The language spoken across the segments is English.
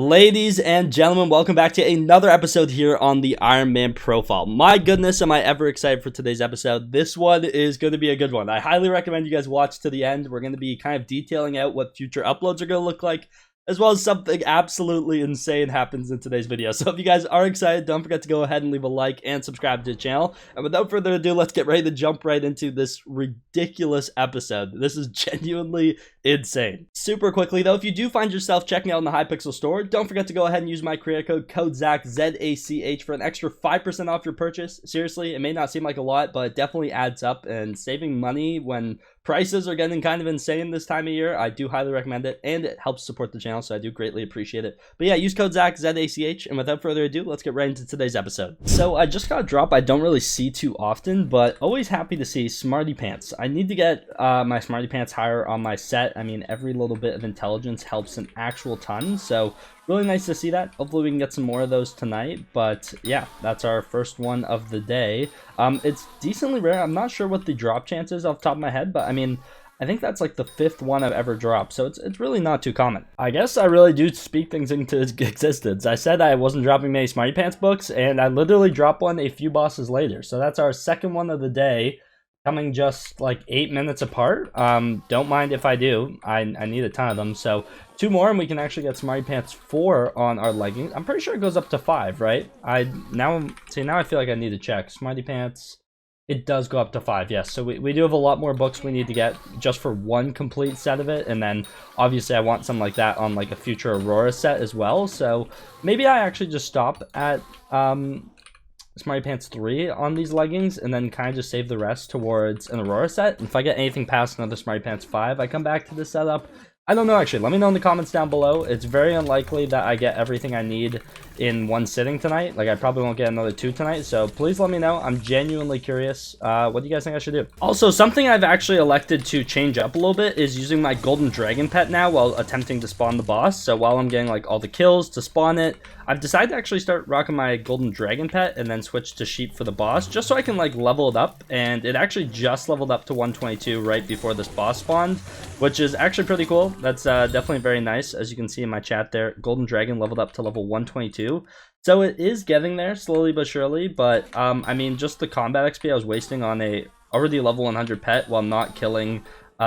Ladies and gentlemen, welcome back to another episode here on the Iron Man profile. My goodness, am I ever excited for today's episode. This one is going to be a good one. I highly recommend you guys watch to the end. We're going to be kind of detailing out what future uploads are going to look like, as well as something absolutely insane happens in today's video. So if you guys are excited, don't forget to go ahead and leave a like and subscribe to the channel. And without further ado, let's get ready to jump right into this ridiculous episode. This is genuinely insane. Super quickly though, if you do find yourself checking out in the Hypixel store, don't forget to go ahead and use my creator code Zach, Z-A-C-H, for an extra 5% off your purchase. Seriously, it may not seem like a lot, but it definitely adds up, and saving money when prices are getting kind of insane this time of year, I do highly recommend it, and it helps support the channel, so I do greatly appreciate it. But yeah, use code Zach, Z-A-C-H, and without further ado, let's get right into today's episode. So I just got a drop I don't really see too often, but always happy to see Smarty Pants. I need to get my Smarty Pants higher on my set. I mean, every little bit of intelligence helps an actual ton, so really nice to see that. Hopefully we can get some more of those tonight, but yeah, that's our first one of the day. It's decently rare. I'm not sure what the drop chance is off the top of my head, but I mean, I think that's like the 5th one I've ever dropped, so it's really not too common. I guess I really do speak things into existence. I said I wasn't dropping many Smarty Pants books, and I literally dropped one a few bosses later, so that's our second one of the day, coming just like 8 minutes apart. Don't mind if I do. I need a ton of them, so 2 more and we can actually get Smarty Pants 4 on our leggings. I'm pretty sure it goes up to 5, right? Now I feel like I need to check. Smarty Pants, it does go up to 5, yes. So we do have a lot more books we need to get just for one complete set of it, and then obviously I want something like that on like a future Aurora set as well. So maybe I actually just stop at Smarty Pants 3 on these leggings, and then kind of just save the rest towards an Aurora set. And if I get anything past another Smarty Pants 5, I come back to this setup. I don't know, actually. Let me know in the comments down below. It's very unlikely that I get everything I need in one sitting tonight. Like, I probably won't get another 2 tonight, so please let me know. I'm genuinely curious. What do you guys think I should do? Also, something I've actually elected to change up a little bit is using my golden dragon pet now while attempting to spawn the boss. So while I'm getting like all the kills to spawn it, I've decided to actually start rocking my golden dragon pet and then switch to sheep for the boss, just so I can like level it up. And it actually just leveled up to 122 right before this boss spawned, which is actually pretty cool. That's definitely very nice. As you can see in my chat there, golden dragon leveled up to level 122. So it is getting there slowly but surely, but I mean, just the combat XP I was wasting on a already level 100 pet while not killing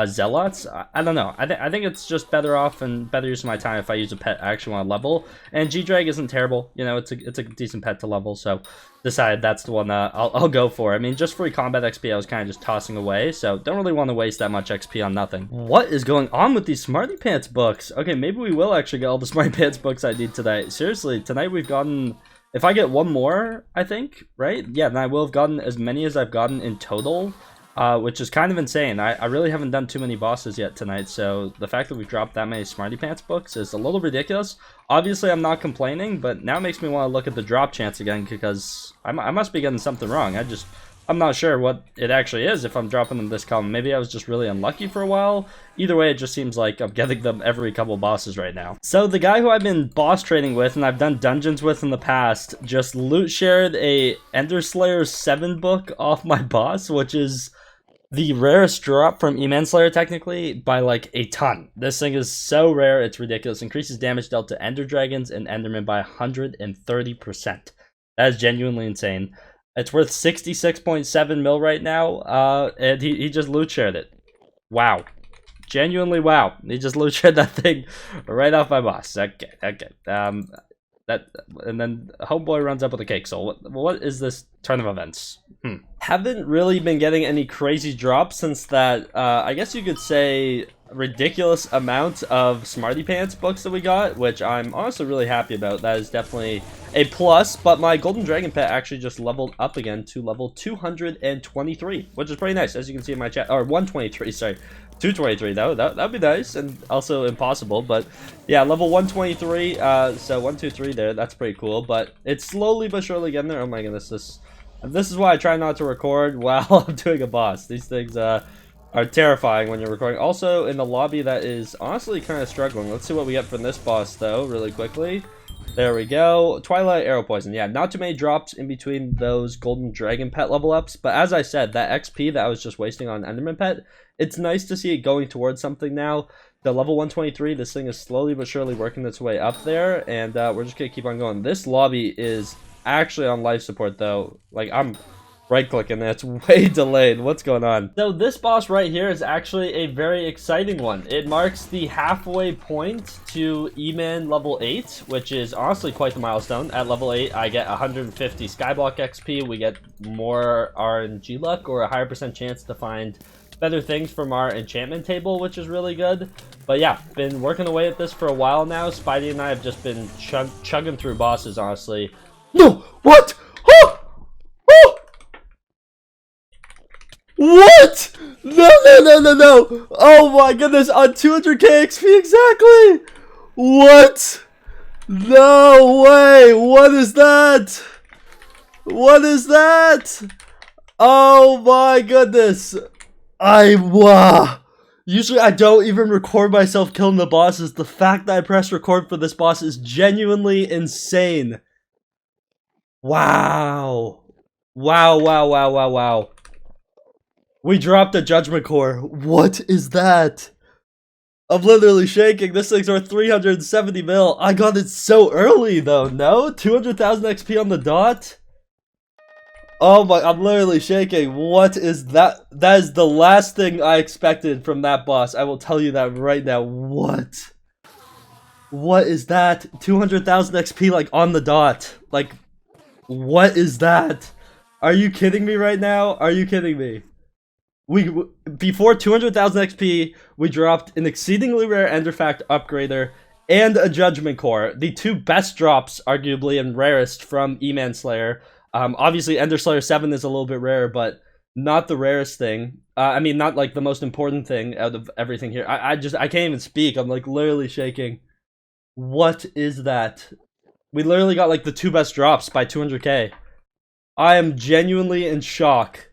zealots, I don't know. I think it's just better off and better use of my time if I use a pet I actually want to level. And G-Drag isn't terrible, you know, it's a decent pet to level, so decided that's the one I'll go for. I mean, just free combat XP I was kind of just tossing away, so don't really want to waste that much XP on nothing. What is going on with these Smarty Pants books? Okay, maybe we will actually get all the Smarty Pants books I need tonight. Seriously, tonight we've gotten, if I get one more, I think, right? Yeah, then I will have gotten as many as I've gotten in total. Which is kind of insane. I really haven't done too many bosses yet tonight, so the fact that we've dropped that many Smarty Pants books is a little ridiculous. Obviously, I'm not complaining, but now it makes me want to look at the drop chance again, because I must be getting something wrong. I'm not sure what it actually is if I'm dropping them this common. Maybe I was just really unlucky for a while. Either way, it just seems like I'm getting them every couple bosses right now. So the guy who I've been boss trading with and I've done dungeons with in the past just loot shared a Ender Slayer 7 book off my boss, which is the rarest drop from E-Manslayer, technically, by like a ton. This thing is so rare, it's ridiculous. Increases damage dealt to Ender Dragons and Endermen by 130%. That is genuinely insane. It's worth 66.7 mil right now, and he just loot shared it. Wow. Genuinely wow. He just loot shared that thing right off my boss. Okay. And then homeboy runs up with a cake. So what is this turn of events? Haven't really been getting any crazy drops since that, I guess you could say, ridiculous amount of Smarty Pants books that we got, which I'm honestly really happy about. That is definitely a plus, but my golden dragon pet actually just leveled up again to level 223, which is pretty nice, as you can see in my chat. Or 123, sorry. 223 though, that'd be nice, and also impossible, but yeah, level 123, so 1, 2, 3 there, that's pretty cool, but it's slowly but surely getting there. Oh my goodness, this is why I try not to record while I'm doing a boss. These things are terrifying when you're recording. Also, in the lobby that is honestly kind of struggling. Let's see what we get from this boss though, really quickly. There we go. Twilight Arrow Poison. Yeah, not too many drops in between those Golden Dragon Pet level ups. But as I said, that XP that I was just wasting on Enderman Pet, it's nice to see it going towards something now. to level 123. This thing is slowly but surely working its way up there, and we're just gonna keep on going. This lobby is actually on life support though. Like, I'm right-clicking, it's way delayed. What's going on? So this boss right here is actually a very exciting one. It marks the halfway point to E-Man level 8, which is honestly quite the milestone. At level 8, I get 150 Skyblock XP. We get more RNG luck, or a higher % chance to find better things from our enchantment table, which is really good. But yeah, been working away at this for a while now. Spidey and I have just been chugging through bosses, honestly. No! What? Oh! Oh! What? No, no, no, no, no! Oh my goodness, on 200k XP exactly! What? No way! What is that? What is that? Oh my goodness! Wow. Usually I don't even record myself killing the bosses. The fact that I press record for this boss is genuinely insane. Wow. Wow, wow, wow, wow, wow. We dropped a Judgment Core. What is that? I'm literally shaking. This thing's worth 370 mil. I got it so early though, no? 200,000 XP on the dot? Oh my, I'm literally shaking. What is that? That is the last thing I expected from that boss. I will tell you that right now. What? What is that? 200,000 XP like on the dot. Like, what is that? Are you kidding me right now? Are you kidding me? Before 200,000 XP, we dropped an exceedingly rare Enderfact upgrader and a Judgment Core. The two best drops, arguably, and rarest from E-Man Slayer. Obviously, Ender Slayer 7 is a little bit rare, but not the rarest thing. I mean, not like the most important thing out of everything here. I can't even speak. I'm like literally shaking. What is that? We literally got like the two best drops by 200k. I am genuinely in shock.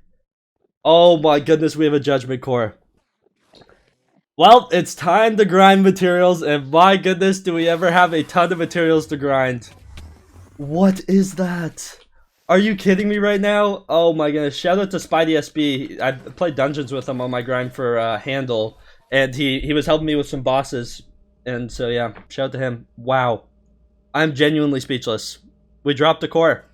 Oh my goodness, we have a Judgment Core. Well, it's time to grind materials, and my goodness, do we ever have a ton of materials to grind. What is that? Are you kidding me right now? Oh my goodness, shout out to Spidey SB. I played dungeons with him on my grind for Handle, and he was helping me with some bosses, and so yeah, shout out to him. Wow. I'm genuinely speechless. We dropped a core.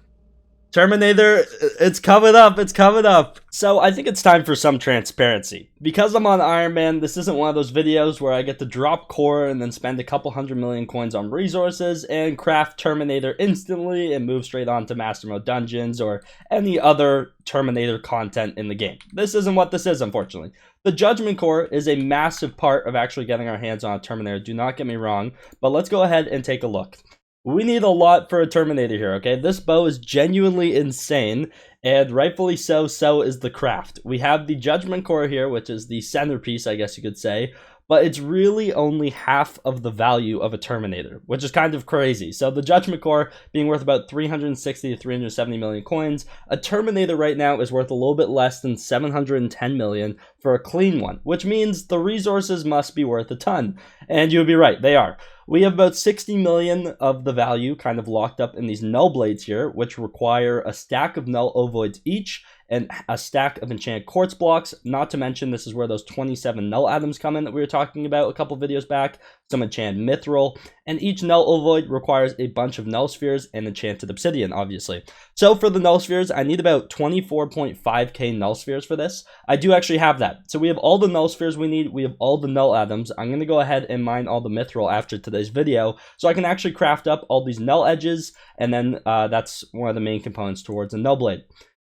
Terminator, it's coming up, it's coming up. So I think it's time for some transparency. Because I'm on Iron Man, this isn't one of those videos where I get to drop core and then spend a couple 100 million coins on resources and craft Terminator instantly and move straight on to Master Mode Dungeons or any other Terminator content in the game. This isn't what this is, unfortunately. The Judgment Core is a massive part of actually getting our hands on a Terminator, do not get me wrong, but let's go ahead and take a look. We need a lot for a Terminator here, okay? This bow is genuinely insane, and rightfully so, so is the craft. We have the Judgment Core here, which is the centerpiece, I guess you could say, but it's really only half of the value of a Terminator, which is kind of crazy. So the Judgment Core being worth about 360 to 370 million coins, a Terminator right now is worth a little bit less than 710 million for a clean one, which means the resources must be worth a ton. And you would be right, they are. We have about 60 million of the value kind of locked up in these null blades here, which require a stack of null ovoids each and a stack of enchanted quartz blocks. Not to mention, this is where those 27 null atoms come in that we were talking about a couple videos back, some enchanted mithril, and each null ovoid requires a bunch of null spheres and enchanted obsidian, obviously. So for the null spheres, I need about 24.5k null spheres for this. I do actually have that. So we have all the null spheres we need, we have all the null atoms. I'm going to go ahead and mine all the mithril after today's video, so I can actually craft up all these null edges, and then that's one of the main components towards a null blade.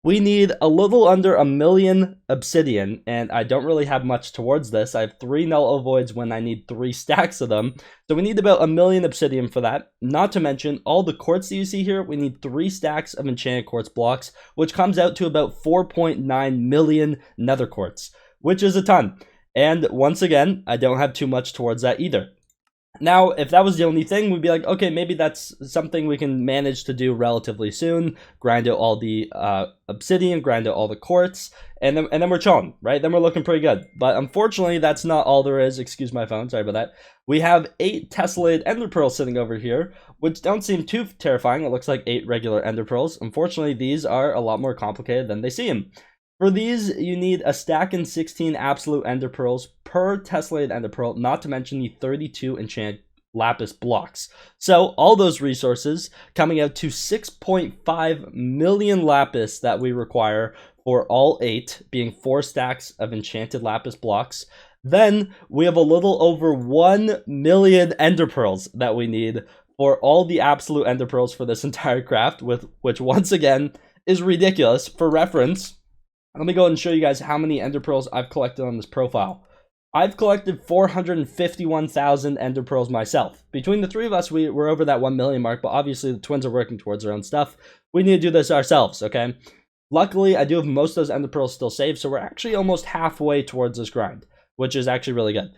We need a little under 1 million obsidian, and I don't really have much towards this. I have 3 null ovoids when I need 3 stacks of them. So we need about 1 million obsidian for that. Not to mention, all the quartz that you see here, we need 3 stacks of enchanted quartz blocks, which comes out to about 4.9 million nether quartz, which is a ton. And once again, I don't have too much towards that either. Now, if that was the only thing, we'd be like, okay, maybe that's something we can manage to do relatively soon. Grind out all the obsidian, grind out all the quartz, and then we're chilling, right? Then we're looking pretty good. But unfortunately, that's not all there is. Excuse my phone, sorry about that. We have 8 tessellated ender pearls sitting over here, which don't seem too terrifying. It looks like 8 regular ender pearls. Unfortunately, these are a lot more complicated than they seem. For these, you need a stack and 16 absolute ender pearls per tessellated ender pearl, not to mention the 32 enchant lapis blocks. So all those resources coming out to 6.5 million lapis that we require for all 8, being 4 stacks of enchanted lapis blocks. Then we have a little over 1 million ender pearls that we need for all the absolute ender pearls for this entire craft, which once again is ridiculous. For reference, let me go ahead and show you guys how many ender pearls I've collected on this profile. I've collected 451,000 ender pearls myself. Between the 3 of us, we're over that 1 million mark, but obviously the twins are working towards their own stuff. We need to do this ourselves, okay? Luckily, I do have most of those ender pearls still saved, so we're actually almost halfway towards this grind, which is actually really good.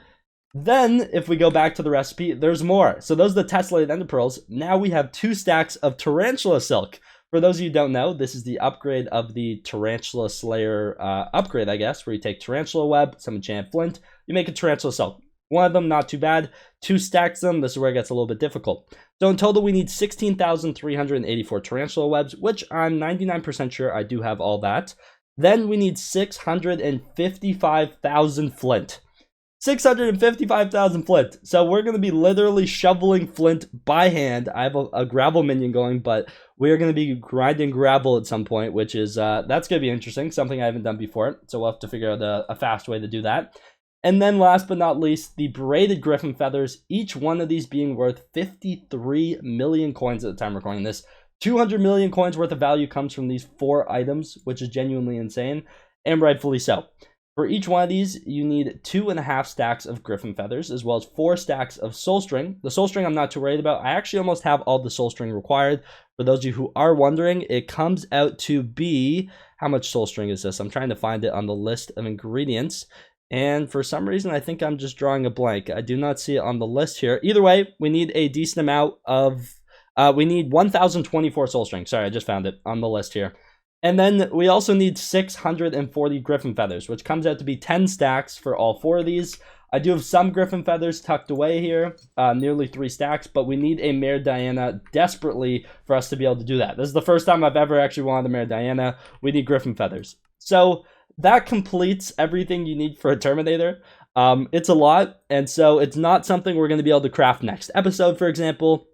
Then, if we go back to the recipe, there's more. So those are the tessellated ender pearls. Now we have 2 stacks of tarantula silk. For those of you who don't know, this is the upgrade of the Tarantula Slayer upgrade, I guess, where you take Tarantula Web, some enchanted flint, you make a Tarantula Silk. One of them, not too bad. 2 stacks them, this is where it gets a little bit difficult. So in total, we need 16,384 Tarantula Webs, which I'm 99% sure I do have all that. Then we need 655,000 flint. 655,000 flint. So we're going to be literally shoveling flint by hand. I have a gravel minion going, but we are going to be grinding gravel at some point, which is, that's going to be interesting. Something I haven't done before. So we'll have to figure out a fast way to do that. And then last but not least, the braided griffin feathers, each one of these being worth 53 million coins at the time recording this. 200 million coins worth of value comes from these 4 items, which is genuinely insane, and rightfully so. For each one of these, you need 2.5 stacks of griffin feathers, as well as 4 stacks of soul string. The soul string I'm not too worried about. I actually almost have all the soul string required. For those of you who are wondering, it comes out to be, how much soul string is this? I'm trying to find it on the list of ingredients. And for some reason, I think I'm just drawing a blank. I do not see it on the list here. Either way, we need a decent amount of, we need 1,024 soul string. Sorry, I just found it on the list here. And then we also need 640 griffin feathers, which comes out to be 10 stacks for all 4 of these. I do have some griffin feathers tucked away here, nearly 3 stacks, but we need a Mare Diana desperately for us to be able to do that. This is the first time I've ever actually wanted a Mare Diana. We need griffin feathers. So that completes everything you need for a Terminator. It's a lot, and so it's not something we're going to be able to craft next episode, for example.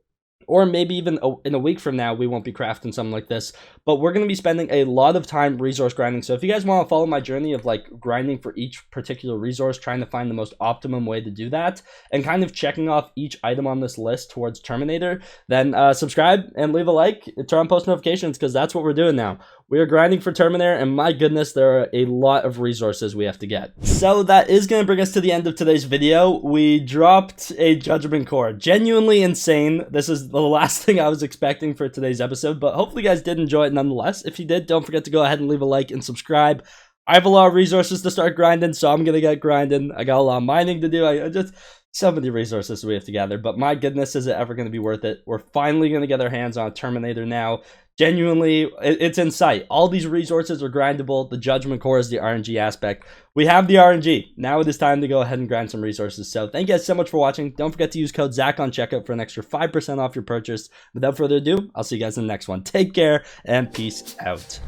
Or maybe even in a week from now, we won't be crafting something like this. But we're going to be spending a lot of time resource grinding. So if you guys want to follow my journey of like grinding for each particular resource, trying to find the most optimum way to do that, and kind of checking off each item on this list towards Terminator, then subscribe and leave a like. Turn on post notifications, because that's what we're doing now. We are grinding for Terminator, and my goodness, there are a lot of resources we have to get. So that is going to bring us to the end of today's video. We dropped a Judgment Core. Genuinely insane. This is the last thing I was expecting for today's episode, but hopefully you guys did enjoy it nonetheless. If you did, don't forget to go ahead and leave a like and subscribe. I have a lot of resources to start grinding, so I'm going to get grinding. I got a lot of mining to do. I just... so many resources we have to gather, but my goodness, is it ever going to be worth it? We're finally going to get our hands on a Terminator now. Genuinely, it's in sight. All these resources are grindable. The Judgment Core is the RNG aspect. We have the RNG. Now it is time to go ahead and grind some resources. So thank you guys so much for watching. Don't forget to use code ZACH on checkout for an extra 5% off your purchase. Without further ado, I'll see you guys in the next one. Take care and peace out.